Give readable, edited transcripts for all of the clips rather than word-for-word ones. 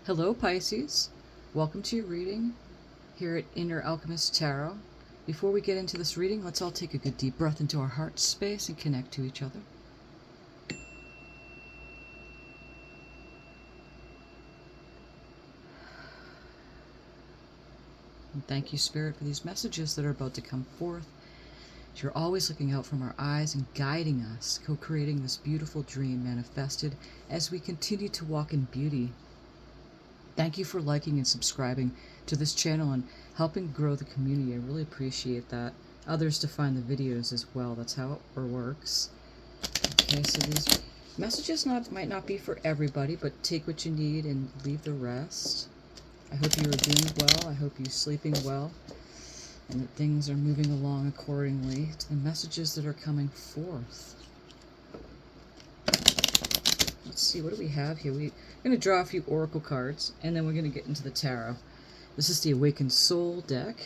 Hello Pisces, welcome to your reading here at Inner Alchemist Tarot. Before we get into this reading, let's all take a good deep breath into our heart space and connect to each other. And thank you, Spirit, for these messages that are about to come forth. You're always looking out from our eyes and guiding us, co-creating this beautiful dream manifested as we continue to walk in beauty. Thank you for liking and subscribing to this channel and helping grow the community. I really appreciate that. Others to find the videos as well. That's how it works. Okay, so these messages might not be for everybody, but take what you need and leave the rest. I hope you are doing well. I hope you're sleeping well and that things are moving along accordingly to the messages that are coming forth. Let's see, what do we have here? We're going to draw a few oracle cards, and then we're going to get into the tarot. This is the Awakened Soul deck.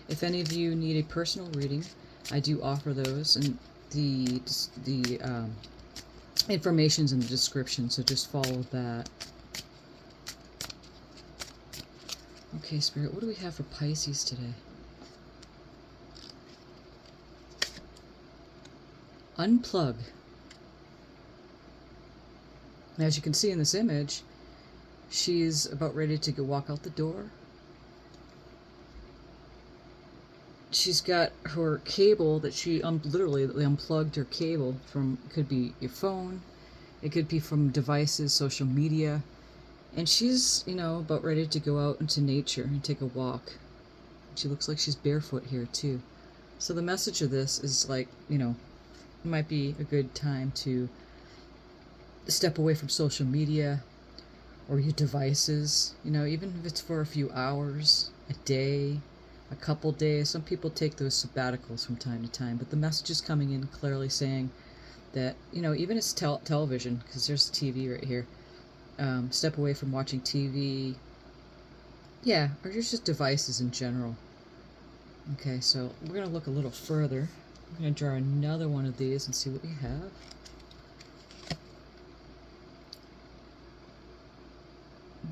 If any of you need a personal reading, I do offer those, and the information's in the description, so just follow that. Okay, Spirit, what do we have for Pisces today? Unplug. Now, as you can see in this image, she's about ready to go walk out the door. She's got her cable that she literally unplugged her cable from. It could be your phone, it could be from devices, social media, and she's, about ready to go out into nature and take a walk. She looks like she's barefoot here too. So the message of this is like, it might be a good time to step away from social media or your devices, even if it's for a few hours, a day, a couple days. Some people take those sabbaticals from time to time, but the message is coming in clearly saying that, even it's television, because there's TV right here, step away from watching TV, or just devices in general. Okay, so we're going to look a little further. I'm going to draw another one of these and see what we have.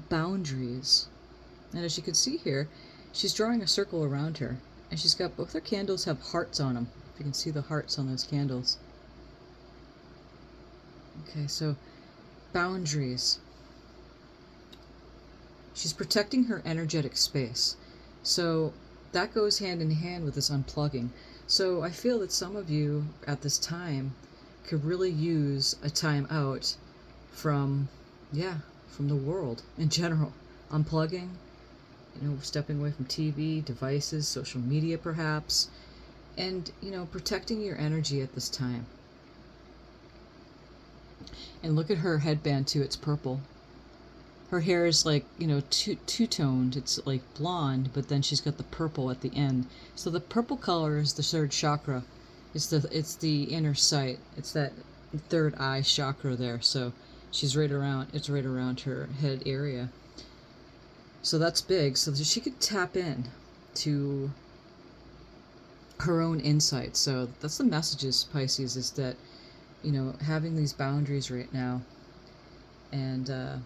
Boundaries. And as you can see here, she's drawing a circle around her. And she's got both her candles have hearts on them. If you can see the hearts on those candles. Okay, so boundaries. She's protecting her energetic space. So that goes hand in hand with this unplugging. So I feel that some of you at this time could really use a time out from the world in general. Unplugging, stepping away from TV, devices, social media perhaps, and, protecting your energy at this time. And look at her headband too, it's purple. Her hair is like, two-toned. It's like blonde, but then she's got the purple at the end. So the purple color is the third chakra. It's the inner sight. It's that third eye chakra there. So it's right around her head area. So that's big. So she could tap in to her own insight. So that's the messages, Pisces, is that, having these boundaries right now. And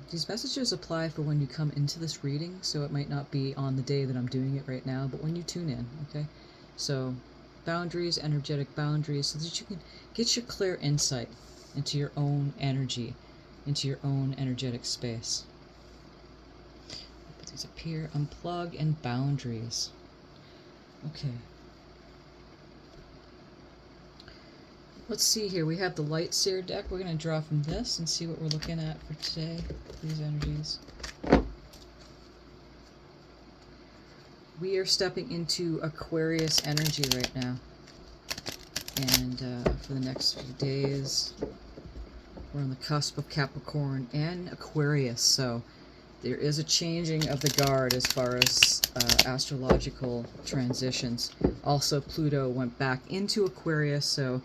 these messages apply for when you come into this reading, so it might not be on the day that I'm doing it right now, but when you tune in, okay? So boundaries, energetic boundaries, so that you can get your clear insight into your own energy, into your own energetic space. Put these up here, unplug and boundaries. Okay. Let's see here. We have the Light Seer deck. We're going to draw from this and see what we're looking at for today. These energies. We are stepping into Aquarius energy right now. And for the next few days, we're on the cusp of Capricorn and Aquarius. So there is a changing of the guard as far as astrological transitions. Also, Pluto went back into Aquarius, so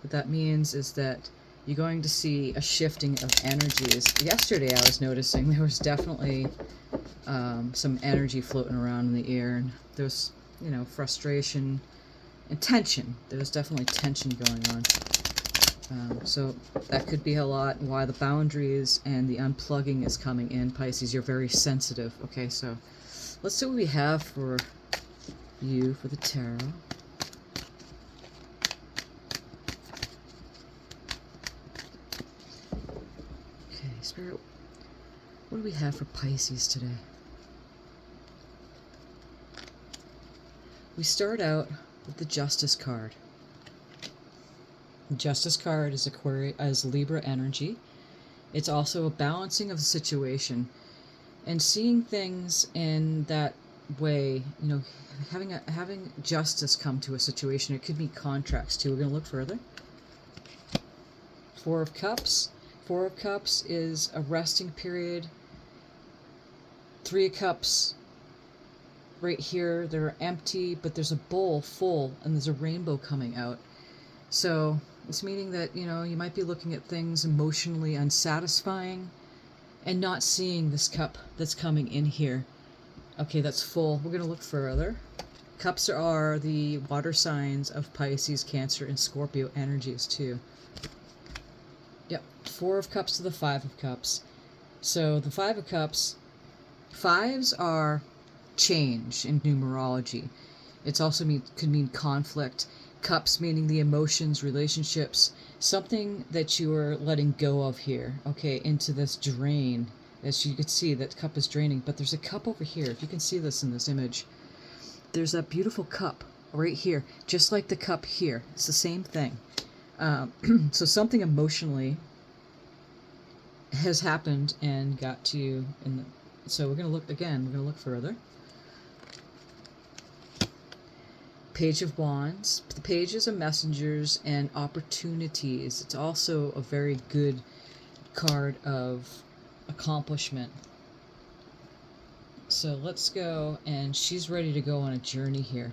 what that means is that you're going to see a shifting of energies. Yesterday I was noticing there was definitely some energy floating around in the air, and there was, frustration and tension. There was definitely tension going on. So that could be a lot why the boundaries and the unplugging is coming in, Pisces. You're very sensitive. Okay, so let's see what we have for you for the tarot. Okay, Spirit, what do we have for Pisces today? We start out with the Justice card. The Justice card is Aquarius, Libra energy. It's also a balancing of the situation and seeing things in that way. You know, having justice come to a situation. It could be contracts too. We're going to look further. Four of Cups. Four of Cups is a resting period. Three of Cups. Right here, they're empty, but there's a bowl full, and there's a rainbow coming out. So it's meaning that, you know, you might be looking at things emotionally unsatisfying and not seeing this cup that's coming in here. Okay, that's full. We're going to look further. Cups are the water signs of Pisces, Cancer, and Scorpio energies too. Yep, Four of Cups to the Five of Cups. So the Five of Cups, fives are change in numerology. It's also could mean conflict. Cups meaning the emotions, relationships, something that you are letting go of here, okay, into this drain. As you can see, that cup is draining, but there's a cup over here. If you can see this in this image, there's a beautiful cup right here, just like the cup here. It's the same thing. So something emotionally has happened and got to you. So we're going to look again, we're going to look further. Page of Wands. The pages are messengers and opportunities. It's also a very good card of accomplishment. So let's go, and she's ready to go on a journey here.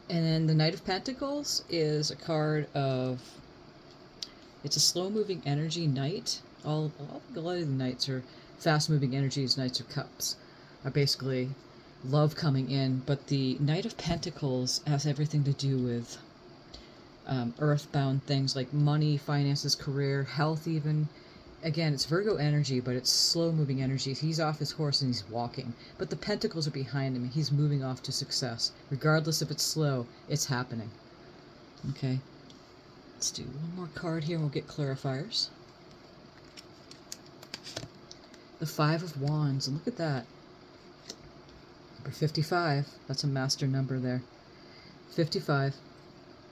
And then the Knight of Pentacles is a card of, it's a slow-moving energy knight. A lot of the knights are fast-moving energies. Knights of Cups are basically love coming in, but the Knight of Pentacles has everything to do with earthbound things like money, finances, career, health even. Again, it's Virgo energy, but it's slow-moving energy. He's off his horse and he's walking, but the pentacles are behind him. He's moving off to success. Regardless if it's slow, it's happening. Okay, let's do one more card here and we'll get clarifiers. The Five of Wands, and look at that. Number 55, that's a master number there. 55.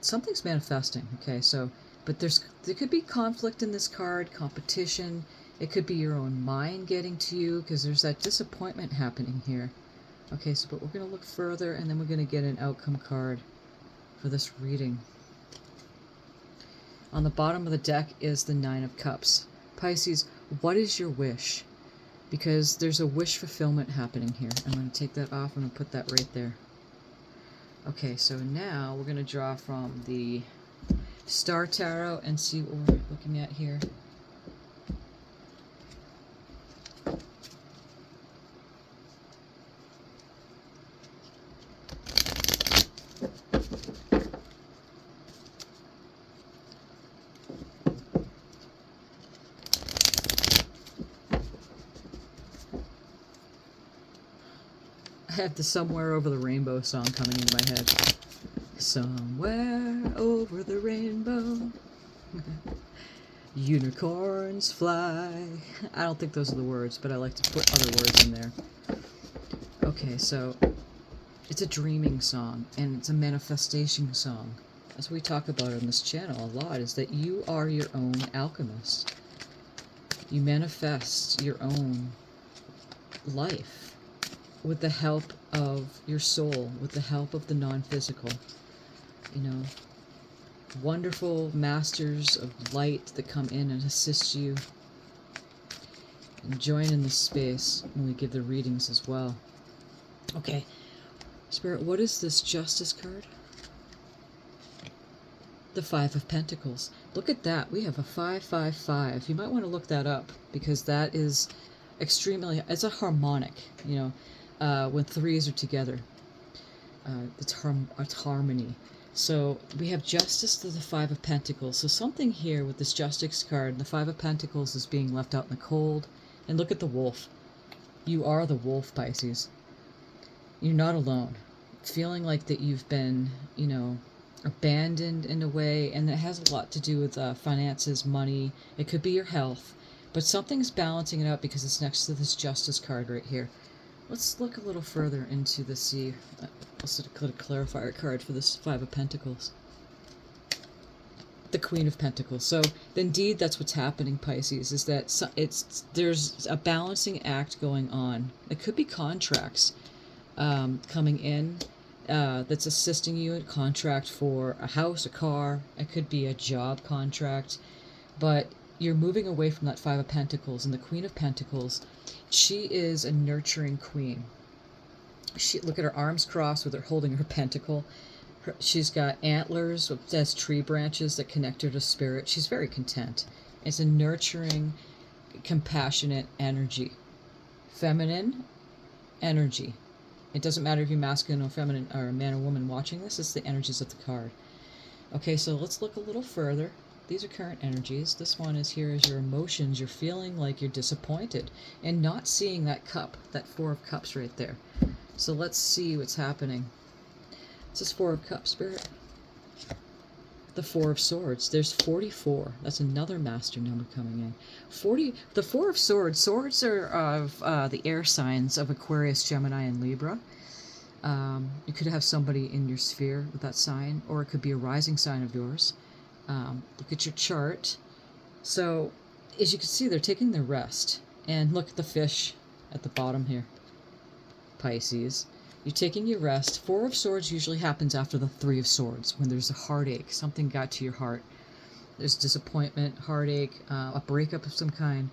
Something's manifesting, okay, so, but there could be conflict in this card, competition. It could be your own mind getting to you, because there's that disappointment happening here. Okay, so, but we're going to look further, and then we're going to get an outcome card for this reading. On the bottom of the deck is the Nine of Cups. Pisces, what is your wish? Because there's a wish fulfillment happening here. I'm going to take that off. I'm going to put that right there. Okay, so now we're going to draw from the Star Tarot and see what we're looking at here. I have the Somewhere Over the Rainbow song coming into my head. Somewhere over the rainbow, unicorns fly. I don't think those are the words, but I like to put other words in there. Okay, so it's a dreaming song, and it's a manifestation song. As we talk about on this channel a lot, is that you are your own alchemist. You manifest your own life with the help of your soul, with the help of the non-physical. You know, wonderful masters of light that come in and assist you. And join in this space when we give the readings as well. Okay, Spirit, what is this Justice card? The Five of Pentacles. Look at that. We have a 555. You might want to look that up, because that is extremely, it's a harmonic, you know, when threes are together. it's harmony. So we have justice to the Five of Pentacles. So something here with this justice card, the Five of Pentacles is being left out in the cold. And look at the wolf. You are the wolf, Pisces. You're not alone. Feeling like that you've been, abandoned in a way, and that has a lot to do with finances, money. It could be your health, but something's balancing it out because it's next to this justice card right here. Let's look a little further into the sea. Let's put a clarifier card for this Five of Pentacles. The Queen of Pentacles. So indeed, that's what's happening, Pisces. Is that there's a balancing act going on. It could be contracts coming in that's assisting you. A contract for a house, a car. It could be a job contract, but you're moving away from that Five of Pentacles. And the Queen of Pentacles, she is a nurturing queen. Look at her arms crossed with her holding her pentacle. She's got antlers as tree branches that connect her to spirit. She's very content. It's a nurturing, compassionate energy. Feminine energy. It doesn't matter if you're masculine or feminine or a man or woman watching this. It's the energies of the card. Okay, so let's look a little further. These are current energies. This one is here as your emotions. You're feeling like you're disappointed and not seeing that cup, that Four of Cups right there. So let's see what's happening. This is Four of Cups, Spirit. The Four of Swords. There's 44. That's another master number coming in. 40. The Four of Swords. Swords are of the air signs of Aquarius, Gemini, and Libra. You could have somebody in your sphere with that sign, or it could be a rising sign of yours. Look at your chart. So, as you can see, they're taking their rest. And look at the fish at the bottom here. Pisces. You're taking your rest. Four of Swords usually happens after the Three of Swords, when there's a heartache. Something got to your heart. There's disappointment, heartache, a breakup of some kind.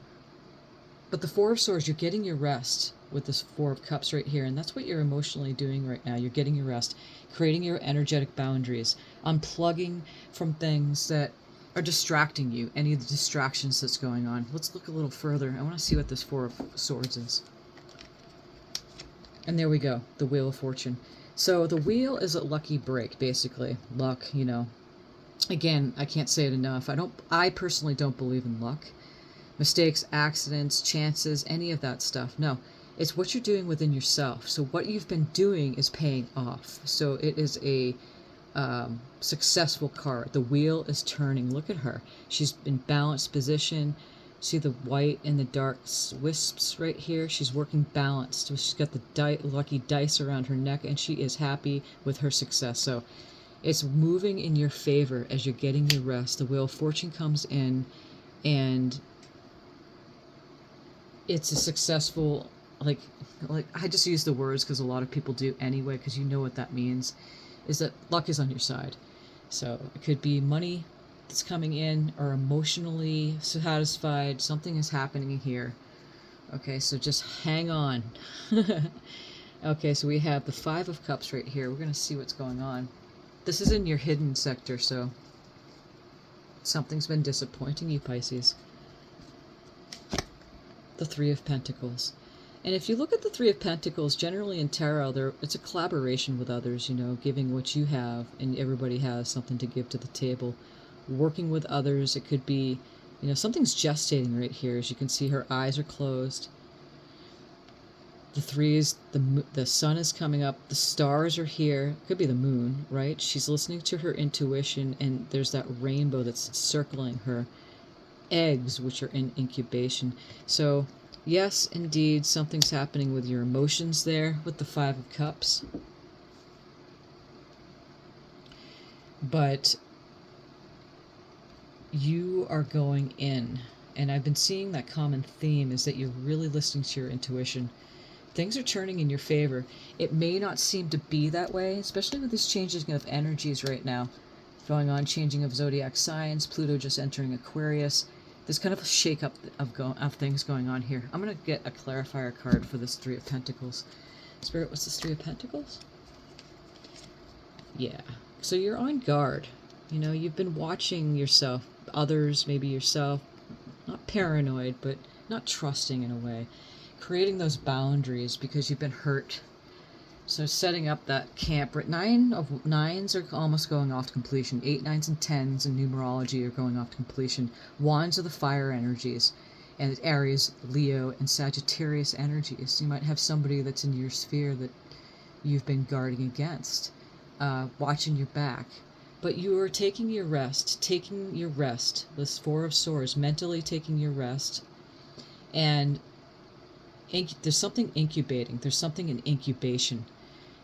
But the Four of Swords, you're getting your rest with this Four of Cups right here. And that's what you're emotionally doing right now. You're getting your rest. Creating your energetic boundaries. Unplugging from things that are distracting you. Any of the distractions that's going on. Let's look a little further. I want to see what this Four of Swords is. And there we go, the Wheel of Fortune. So the wheel is a lucky break, basically. Luck, Again, I can't say it enough. I personally don't believe in luck. Mistakes, accidents, chances, any of that stuff. No, it's what you're doing within yourself. So what you've been doing is paying off. So it is a successful card. The wheel is turning. Look at her. She's in balanced position. See the white and the dark wisps right here? She's working balanced. She's got the lucky dice around her neck, and she is happy with her success. So it's moving in your favor as you're getting your rest. The Wheel of Fortune comes in, and it's a successful, like I just use the words because a lot of people do anyway, because you know what that means, is that luck is on your side. So it could be money that's coming in, or emotionally satisfied. Something is happening here. Okay, so just hang on. Okay, so we have the Five of Cups right here. We're going to see what's going on. This is in your hidden sector, so something's been disappointing you, Pisces. The Three of Pentacles. And if you look at the Three of Pentacles, generally in tarot, it's a collaboration with others, giving what you have, and everybody has something to give to the table. Working with others. It could be, something's gestating right here. As you can see, her eyes are closed. The threes, the sun is coming up. The stars are here. Could be the moon, right? She's listening to her intuition, and there's that rainbow that's circling her. Eggs, which are in incubation. So, yes, indeed, something's happening with your emotions there with the Five of Cups. But you are going in, and I've been seeing that common theme is that you're really listening to your intuition. Things are turning in your favor. It may not seem to be that way, especially with this changing of energies right now going on, changing of zodiac signs, Pluto just entering Aquarius. There's kind of a shake-up of things going on here. I'm going to get a clarifier card for this Three of Pentacles. Spirit, what's this Three of Pentacles? Yeah. So you're on guard. You've been watching yourself, others, maybe yourself, not paranoid, but not trusting in a way. Creating those boundaries because you've been hurt. So setting up that camp, right? 9 of 9s are almost going off to completion. 8, 9s, and 10s in numerology are going off to completion. Wands are the fire energies, and Aries, Leo, and Sagittarius energies. You might have somebody that's in your sphere that you've been guarding against, watching your back. But you are taking your rest, this Four of Swords, mentally taking your rest, and there's something incubating, there's something in incubation.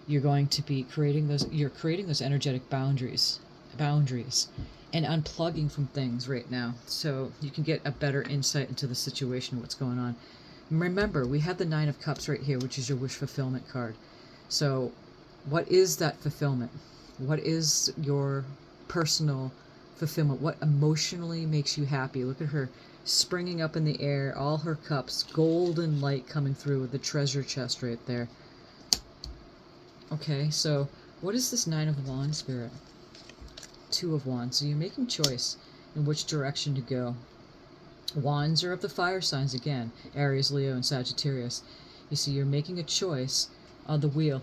You're going to be creating those energetic boundaries, and unplugging from things right now, so you can get a better insight into the situation, what's going on. Remember, we have the Nine of Cups right here, which is your wish fulfillment card. So what is that fulfillment? What is your personal fulfillment? What emotionally makes you happy? Look at her springing up in the air, all her cups, golden light coming through with the treasure chest right there. Okay, so what is this Nine of Wands, Spirit? Two of Wands. So you're making choice in which direction to go. Wands are of the fire signs again, Aries, Leo, and Sagittarius. You see, you're making a choice on the wheel.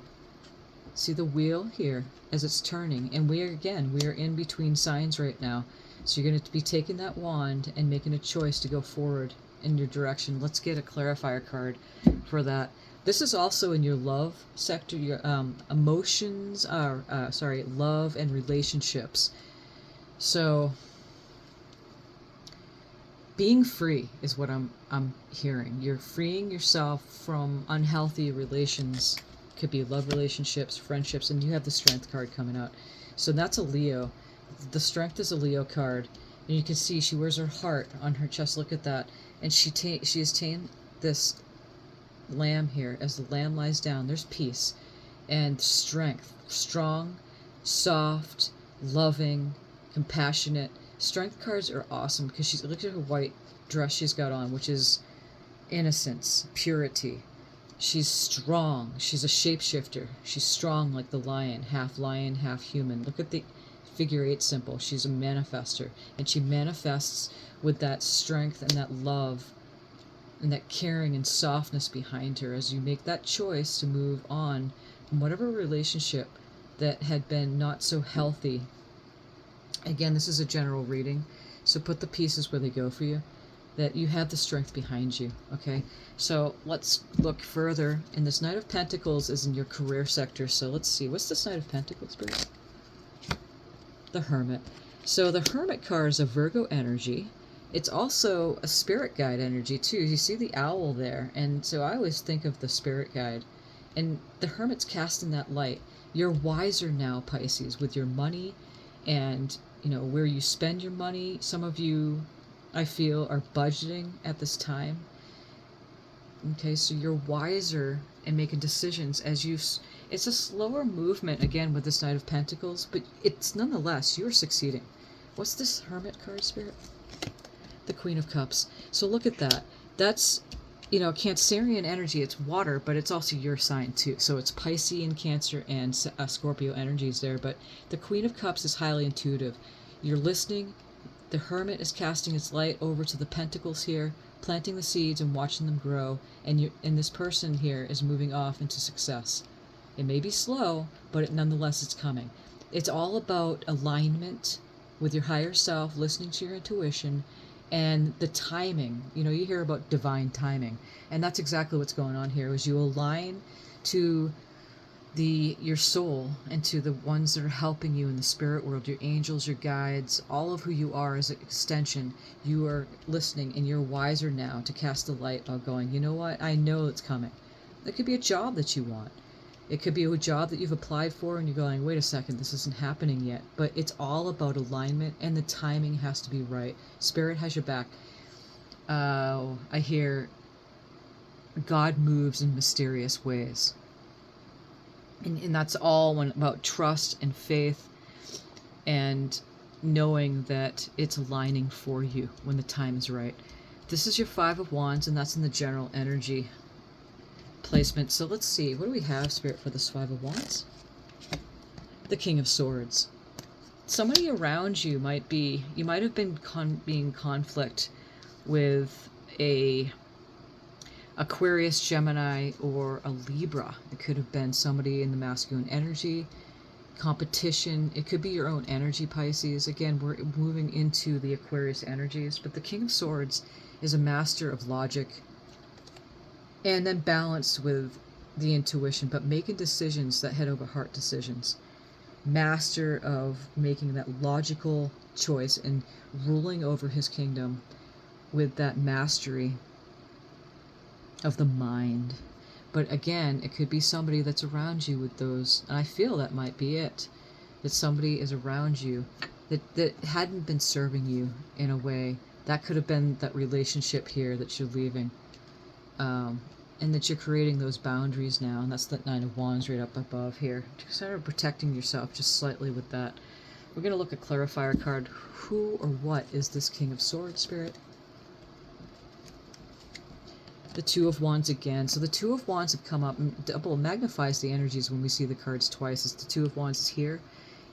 See the wheel here as it's turning, and we are in between signs right now. So you're going to be taking that wand and making a choice to go forward in your direction. Let's get a clarifier card for that. This is also in your love sector, your emotions are love and relationships. So being free is what I'm hearing. You're freeing yourself from unhealthy relations. Could be love relationships, friendships, and you have the Strength card coming out. So that's a Leo. The Strength is a Leo card, and you can see she wears her heart on her chest. Look at that, and she has tamed this lamb here. As the lamb lies down, there's peace and strength. Strong, soft, loving, compassionate. Strength cards are awesome because look at her white dress she's got on, which is innocence, purity. She's strong. She's a shapeshifter. She's strong like the lion, half human. Look at the figure 8 symbol. She's a manifester, and she manifests with that strength and that love and that caring and softness behind her as you make that choice to move on from whatever relationship that had been not so healthy. Again, this is a general reading, so put the pieces where they go for you, that you have the strength behind you, okay? So let's look further, and this Knight of Pentacles is in your career sector, so let's see. What's this Knight of Pentacles, Spirit? The Hermit. So the Hermit card is a Virgo energy. It's also a spirit guide energy, too. You see the owl there, and so I always think of the spirit guide. And the Hermit's casting that light. You're wiser now, Pisces, with your money and, where you spend your money. Some of you, I feel, are budgeting at this time. Okay, so you're wiser and making decisions as you... It's a slower movement, again, with this Knight of Pentacles, but it's nonetheless, you're succeeding. What's this Hermit card, Spirit? The Queen of Cups. So look at that. That's, Cancerian energy. It's water, but it's also your sign, too. So it's Piscean, Cancer, and Scorpio energies there, but the Queen of Cups is highly intuitive. You're listening. The Hermit is casting its light over to the Pentacles here, planting the seeds and watching them grow, and this person here is moving off into success. It may be slow, but nonetheless it's coming. It's all about alignment with your higher self, listening to your intuition, and the timing. You hear about divine timing, and that's exactly what's going on here, is you align to your soul and to the ones that are helping you in the spirit world, your angels, your guides, all of who you are as an extension. You are listening, and you're wiser now to cast the light about going, you know what, I know it's coming. It could be a job that you want. It could be a job that you've applied for and you're going, wait a second, this isn't happening yet. But it's all about alignment, and the timing has to be right. Spirit has your back. I hear God moves in mysterious ways. And that's all about trust and faith and knowing that it's aligning for you when the time is right. This is your Five of Wands, and that's in the general energy placement. So let's see. What do we have, Spirit, for this Five of Wands? The King of Swords. Somebody around you might have been being conflict with a Aquarius, Gemini, or a Libra. It could have been somebody in the masculine energy, competition. It could be your own energy, Pisces. Again, we're moving into the Aquarius energies, but the King of Swords is a master of logic and then balanced with the intuition, but making decisions that head over heart decisions. Master of making that logical choice and ruling over his kingdom with that mastery of the mind. But again, it could be somebody that's around you with those, and I feel that might be it. That somebody is around you that hadn't been serving you in a way. That could have been that relationship here that you're leaving. And that you're creating those boundaries now, and that's the Nine of Wands right up above here. Just sort of protecting yourself just slightly with that. We're going to look at clarifier card. Who or what is this King of Swords, Spirit? The Two of Wands again. So the Two of Wands have come up and double magnifies the energies when we see the cards twice. As the Two of Wands is here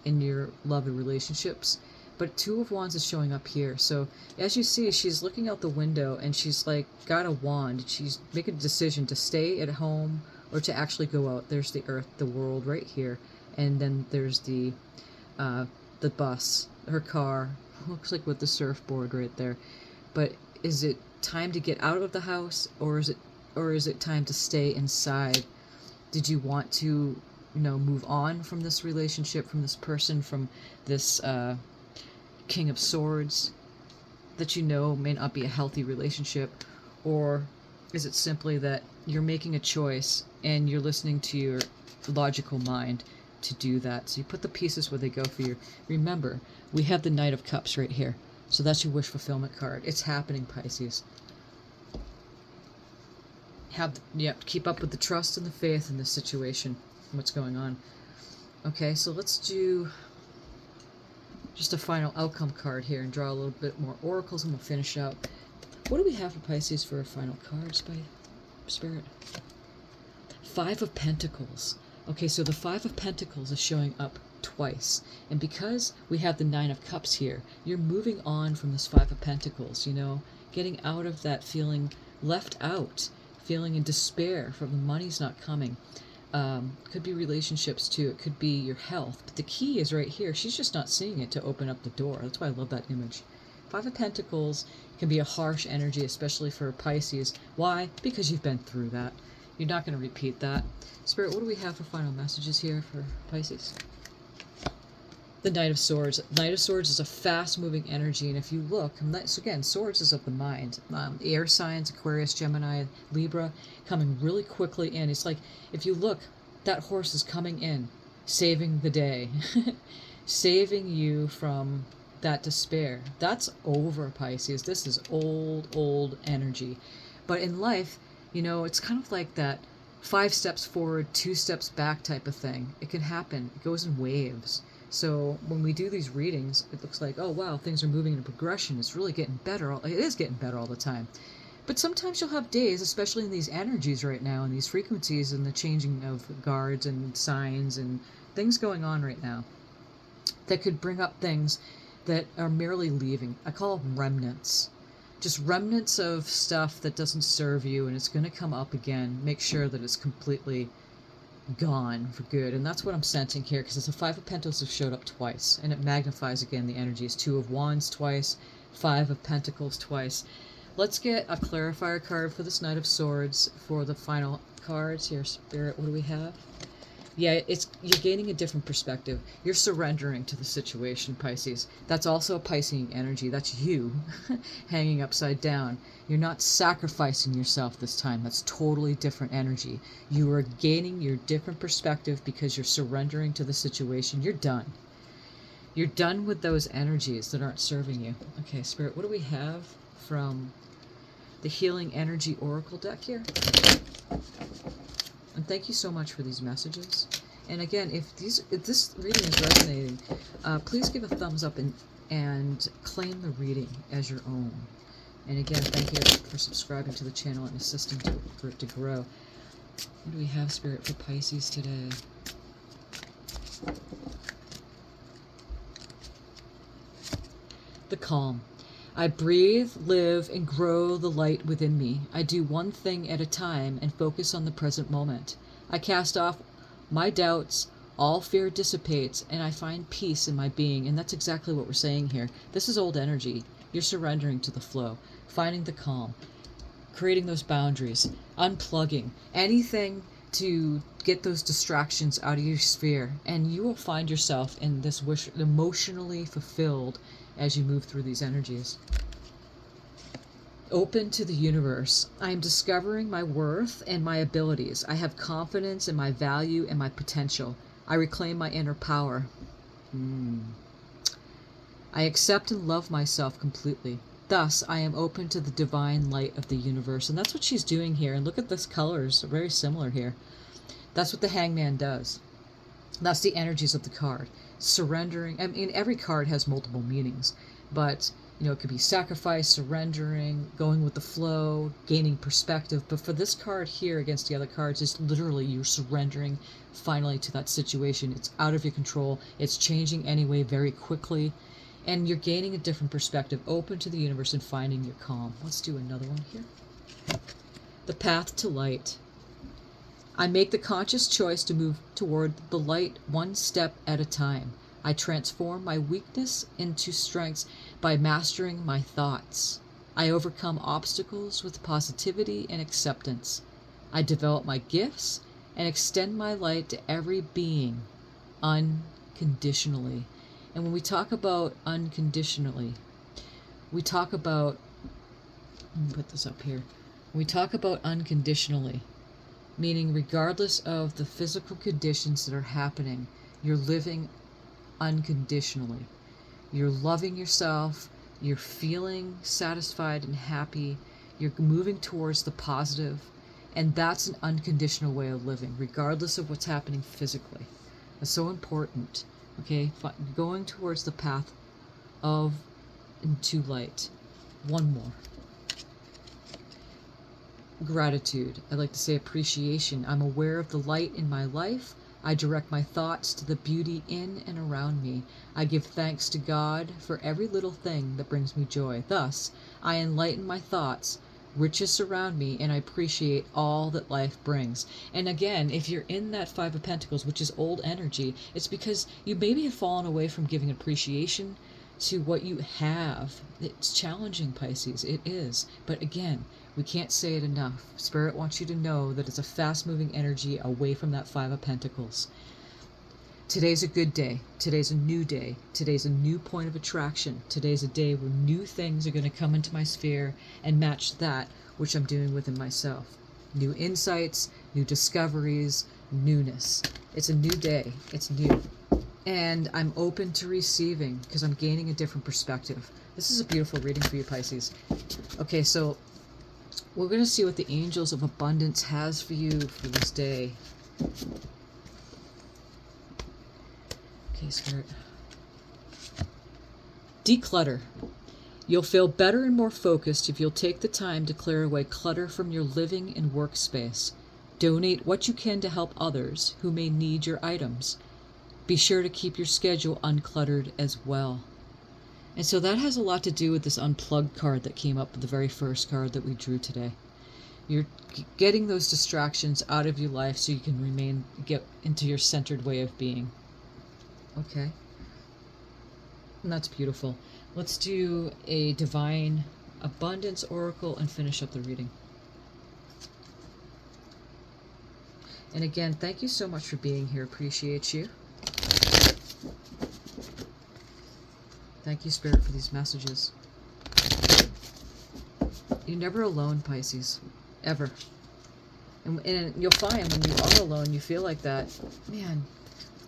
in your love and relationships, but Two of Wands is showing up here. So as you see, she's looking out the window and she's like got a wand. She's making a decision to stay at home or to actually go out. There's the earth, the world right here, and then there's the bus, her car, looks like with the surfboard right there. But is it time to get out of the house, or is it time to stay inside? Did you want to, move on from this relationship, from this person, from this King of Swords that may not be a healthy relationship? Or is it simply that you're making a choice and you're listening to your logical mind to do that? So you put the pieces where they go for you. Remember, we have the Knight of Cups right here. So that's your wish fulfillment card. It's happening, Pisces. Keep up with the trust and the faith in this situation, what's going on. Okay, so let's do just a final outcome card here and draw a little bit more oracles, and we'll finish out. What do we have for Pisces for a final card, Spirit? Five of Pentacles. Okay, so the Five of Pentacles is showing up twice. And because we have the Nine of Cups here, you're moving on from this Five of Pentacles, getting out of that feeling left out, feeling in despair from the money's not coming. Could be relationships too. It could be your health. But the key is right here. She's just not seeing it to open up the door. That's why I love that image. Five of Pentacles can be a harsh energy, especially for Pisces. Why? Because you've been through that. You're not going to repeat that. Spirit, what do we have for final messages here for Pisces? The Knight of Swords. Knight of Swords is a fast-moving energy, and if you look, so again, Swords is of the mind. Air signs, Aquarius, Gemini, Libra, coming really quickly in. It's like, if you look, that horse is coming in, saving the day, saving you from that despair. That's over, Pisces. This is old energy. But in life, it's kind of like that 5 steps forward, 2 steps back type of thing. It can happen. It goes in waves. So when we do these readings, it looks like, oh wow, things are moving in a progression. It's really getting better. It is getting better all the time. But sometimes you'll have days, especially in these energies right now, and these frequencies and the changing of guards and signs and things going on right now, that could bring up things that are merely leaving. I call them remnants. Just remnants of stuff that doesn't serve you, and it's going to come up again. Make sure that it's completely gone for good. And that's what I'm sensing here, because it's a Five of Pentacles have showed up twice, and it magnifies again the energies. Two of Wands twice, Five of Pentacles twice. Let's get a clarifier card for this Knight of Swords for the final cards here. Spirit, what do we have? Yeah, you're gaining a different perspective. You're surrendering to the situation, Pisces. That's also a Piscean energy. That's you hanging upside down. You're not sacrificing yourself this time. That's totally different energy. You are gaining your different perspective because you're surrendering to the situation. You're done. You're done with those energies that aren't serving you. Okay, Spirit, what do we have from the Healing Energy Oracle deck here? And thank you so much for these messages. And again, if this reading is resonating, please give a thumbs up and claim the reading as your own. And again, thank you for subscribing to the channel and assisting for it to grow. What do we have, Spirit, for Pisces today? The Calm. I breathe, live, and grow the light within me. I do one thing at a time and focus on the present moment. I cast off my doubts, all fear dissipates, and I find peace in my being. And that's exactly what we're saying here. This is old energy. You're surrendering to the flow, finding the calm, creating those boundaries, unplugging anything to get those distractions out of your sphere, and you will find yourself in this wish, emotionally fulfilled as you move through these energies. Open to the universe. I am discovering my worth and my abilities. I have confidence in my value and my potential. I reclaim my inner power. I accept and love myself completely. Thus, I am open to the divine light of the universe. And that's what she's doing here. And look at this colors, very similar here. That's what the Hangman does. That's the energies of the card. Surrendering. I mean, every card has multiple meanings. But, it could be sacrifice, surrendering, going with the flow, gaining perspective. But for this card here against the other cards, it's literally you're surrendering finally to that situation. It's out of your control. It's changing anyway very quickly. And you're gaining a different perspective, open to the universe and finding your calm. Let's do another one here. The path to light. I make the conscious choice to move toward the light one step at a time. I transform my weakness into strengths by mastering my thoughts. I overcome obstacles with positivity and acceptance. I develop my gifts and extend my light to every being unconditionally. And when we talk about unconditionally, we talk about, let me put this up here. When we talk about unconditionally, meaning regardless of the physical conditions that are happening, you're living unconditionally. You're loving yourself, you're feeling satisfied and happy, you're moving towards the positive, and that's an unconditional way of living, regardless of what's happening physically. It's so important. Okay, going towards the path of into light. One more. Gratitude. I like to say appreciation. I'm aware of the light in my life. I direct my thoughts to the beauty in and around me. I give thanks to God for every little thing that brings me joy. Thus, I enlighten my thoughts, riches surround me, and I appreciate all that life brings. And again, if you're in that Five of Pentacles, which is old energy, it's because you maybe have fallen away from giving appreciation to what you have. It's challenging, Pisces. It is. But again, we can't say it enough. Spirit wants you to know that it's a fast-moving energy away from that Five of Pentacles. Today's a good day. Today's a new day. Today's a new point of attraction. Today's a day where new things are going to come into my sphere and match that which I'm doing within myself. New insights, new discoveries, newness. It's a new day. It's new. And I'm open to receiving because I'm gaining a different perspective. This is a beautiful reading for you, Pisces. Okay, so we're going to see what the Angels of Abundance has for you for this day. Okay, Spirit. Declutter. You'll feel better and more focused if you'll take the time to clear away clutter from your living and workspace. Donate what you can to help others who may need your items. Be sure to keep your schedule uncluttered as well. And so that has a lot to do with this unplugged card that came up with the very first card that we drew today. You're getting those distractions out of your life so you can get into your centered way of being. Okay. And that's beautiful. Let's do a Divine Abundance Oracle and finish up the reading. And again, thank you so much for being here. Appreciate you. Thank you, Spirit, for these messages. You're never alone, Pisces. Ever. And you'll find when you are alone, you feel like that, man,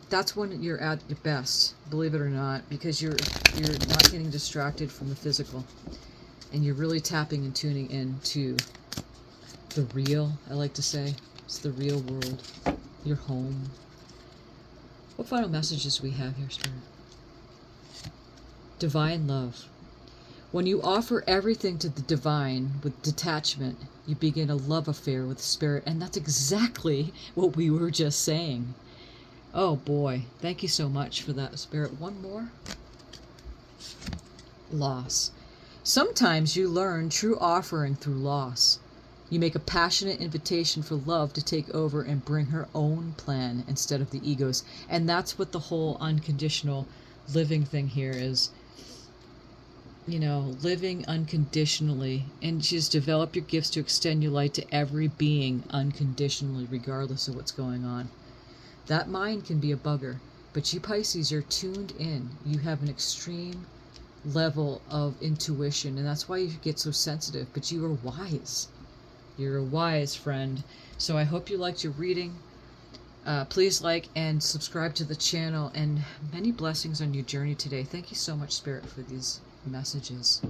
that's when you're at your best, believe it or not, because you're not getting distracted from the physical. And you're really tapping and tuning into the real, I like to say. It's the real world. Your home. What final messages do we have here, Spirit? Divine love. When you offer everything to the divine with detachment, you begin a love affair with Spirit, and that's exactly what we were just saying. Oh boy, thank you so much for that, Spirit. One more. Loss. Sometimes you learn true offering through loss. You make a passionate invitation for love to take over and bring her own plan instead of the ego's. And that's what the whole unconditional living thing here is. You know, living unconditionally, and just develop your gifts to extend your light to every being unconditionally, regardless of what's going on. That mind can be a bugger, but you Pisces are tuned in. You have an extreme level of intuition, and that's why you get so sensitive, but you are wise. You're a wise friend. So I hope you liked your reading. Please like and subscribe to the channel, and many blessings on your journey today. Thank you so much, Spirit, for these messages.